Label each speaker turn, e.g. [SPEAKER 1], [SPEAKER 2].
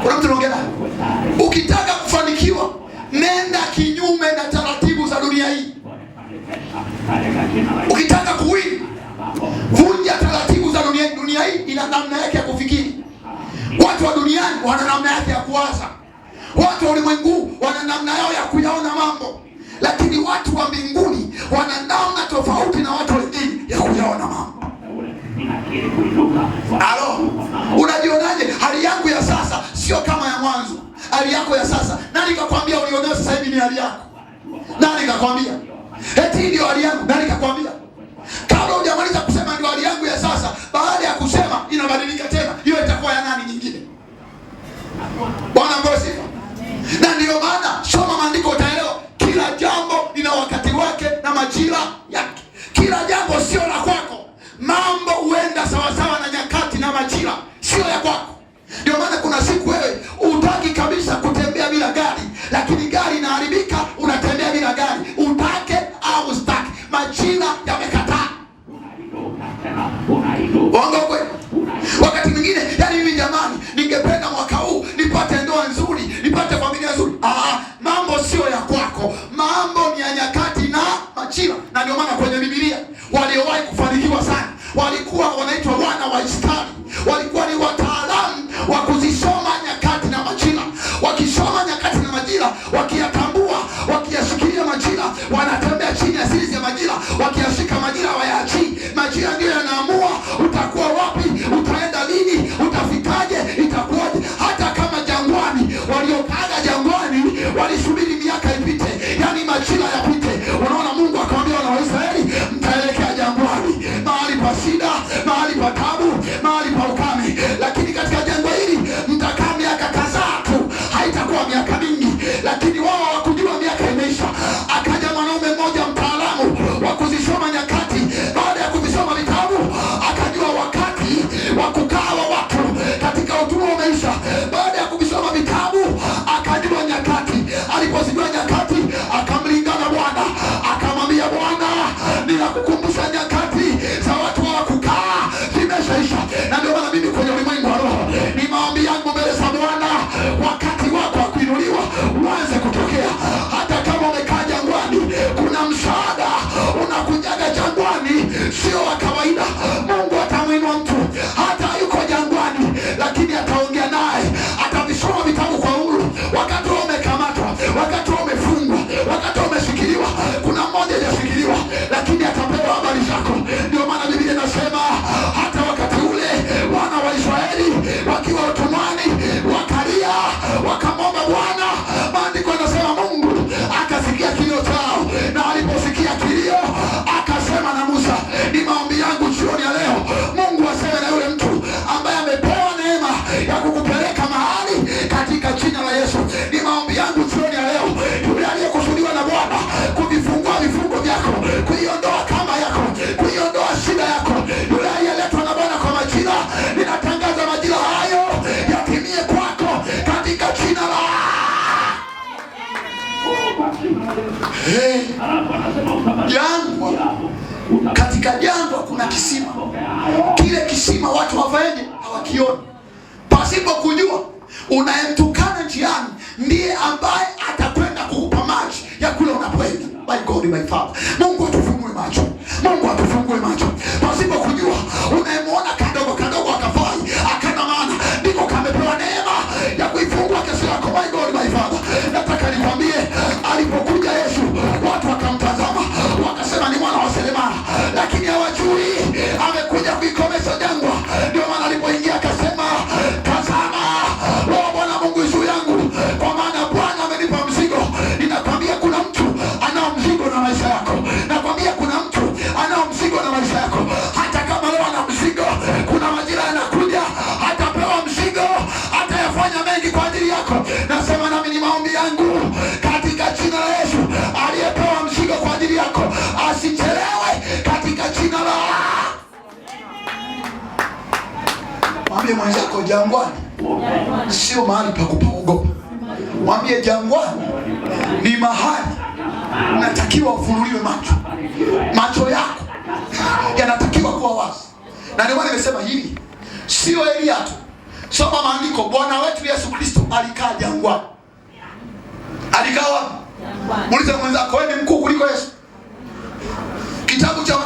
[SPEAKER 1] Kuna mtu anaongea? Ukitaka kufanikiwa, nenda kinyume na taratibu za dunia hii. Ukitaka kuwini, vunja taratibu za dunia hii. Dunia hii ina namna yake ya kufikiri. Watu wa duniani wana namna yake ya kuwaza. Watu wa ulimwengu wana namna yao ya kuyaona mambo. Lakini watu wa mbinguni wana namna tofauti na watu wengine ya kuyaona mambo. Alo, unajionaje? Hali yangu ya sasa sio kama ya mwanzo. Hali yako ya sasa, nani kakwambia ulionao sasa hivi ni hali yako? Nani kakwambia? Eti ndio hali yangu? Nani kakwambia? Kabla hujamaliza kusema ndio hali yangu ya sasa, baada ya kusema inabadilika tena, hiyo itakuwa ya nani nyingine? Bwana mbona sifa. Na ndio maana soma maandiko utaelewa kila jambo lina wakati wake na majira yake. Kila jambo sio la kwako. Mambo huenda sawasawa na nyakati na majira, sio ya kwako. Ndio maana kuna siku wewe utaki kabisa kutembea bila gari, lakini gari inaharibika, unatembea bila gari, utake au usitake, majira yamekataa. Bongo kweli. Wakati mwingine, yani mimi jamani, ningependa mwaka huu nipate ndoa nzuri, nipate familia nzuri. Mambo sio ya kwako. Mambo ni ya nyakati na majira. Na ndio maana kwenye Biblia waliowahi kufanikiwa sana walikuwa wanaitwa wana wa Israeli. Walikuwa ni wataalamu wa kuzisoma nyakati na majira. Wakisoma nyakati na majira, wakiyatambua, wakiyashikilia majira, wanatembea chini ya siri ya majira, wakiyashika majira wayaachii. Majira ndio yanaamua utakuwa wapi, utaenda lini, utafikaje, itakuwaje. Hata kama jangwani, waliokaaga jangwani walisubiri miaka ipite, yani majira yapite. Unaona, Mungu akamwambia wana wa Israeli, mtaelekea jangwani, mahali pa shida, mahali pa taabu, mahali pa ukame. Lakini katika jangwa hili mtakaa miaka kadhaa tu, haitakuwa miaka mingi. Lakini wao hawakujua miaka imeisha. Akaja mwanaume mmoja mtaalamu wa kuzisoma nyakati. Baada ya kuvisoma vitabu, akajua wakati wa kukaa wa watu katika utumwa umeisha. Baada ya kuvisoma vitabu, akajua nyakati. Alipozijua nyakati, akamlingana Bwana, akamwambia Bwana, ninakukumbusha nyakati za watu wa kukaa zimeshaisha. Na ndio maana mimi kwenye ulimwengu wa roho ni maombi yangu mbele za Bwana, wakati wako wa kuinuliwa uanze kutokea. Hata kama umekaa jangwani, kuna msaada unakujaga jangwani, sio wa kawaida. Mungu atamwinua mtu hata yuko jangwani, lakini ataongea naye, atavisoma vitabu kwa uhuru. Wakati umekamatwa, wakati umefungwa, wakati umeshikiliwa, kuna mmoja hajashikiliwa, lakini atapewa habari zako. Ndio maana Biblia inasema hata wakati ule wana wa Israeli wakiwa utumwani wakalia, wakamwomba Bwana. Maandiko yanasema Mungu akasikia kilio chao, na aliposikia kilio akasema na Musa. Ni maombi yangu jioni ya leo, Mungu aseme na yule mtu ambaye amepewa neema ya kukupeleka mahali katika jina la Yesu. Ni maombi yangu jioni ya leo, yule aliyekusudiwa na Bwana kuvifungua vifungo vyako, kuiondoa kama yako, kuiondoa shida yako, yule aliyeletwa na Bwana kwa majira, ninatangaza majira hayo yatimie kwako katika jina la jangwa. Katika jangwa kuna kisima. Kile kisima watu hawafanyi, hawakioni. Pasipo kujua, unayemtukana njiani ndiye ambaye atakwenda kukupa maji ya kule unapoenda. My God, my Father, Mungu atufungue macho. Mungu atufungue macho. Pasipo kujua, unayemwona kadogo kadogo akafai, akana maana, ndiko kamepewa neema ya kuifungua kesi yako. My God, my Father, nataka nikwambie, alipokuja Yesu, watu wakamtazama, wakasema ni mwana wa seremala, lakini hawajui amekuja kuikomesha jangwa. Ndio maana alipoingia akasema, tazama, Roho Bwana Mungu juu yangu, kwa maana Bwana amenipa mzigo. Ninakwambia kuna mtu anao mzigo na maisha yako. Nakwambia kuna mtu anao mzigo na maisha yako. Hata kama leo ana mzigo, kuna majira yanakuja hatapewa mzigo, hatayafanya mengi kwa ajili yako. Nasema nami ni maombi yangu katika jina la Yesu, aliyepewa mzigo kwa ajili yako asichelewe katika jina la. Mwambie mwenzako, jangwani sio mahali pa kupaogopa. Mwambie jangwani ni mahali unatakiwa ufunuliwe macho. Macho yako yanatakiwa kuwa wazi. Na ndio maana nimesema hivi, sio Elia tu, Soma maandiko. Bwana wetu Yesu Kristo alikaa jangwani. Alikaa wapi? Muulize mwenzako, wewe ni mkuu kuliko Yesu? Kitabu cha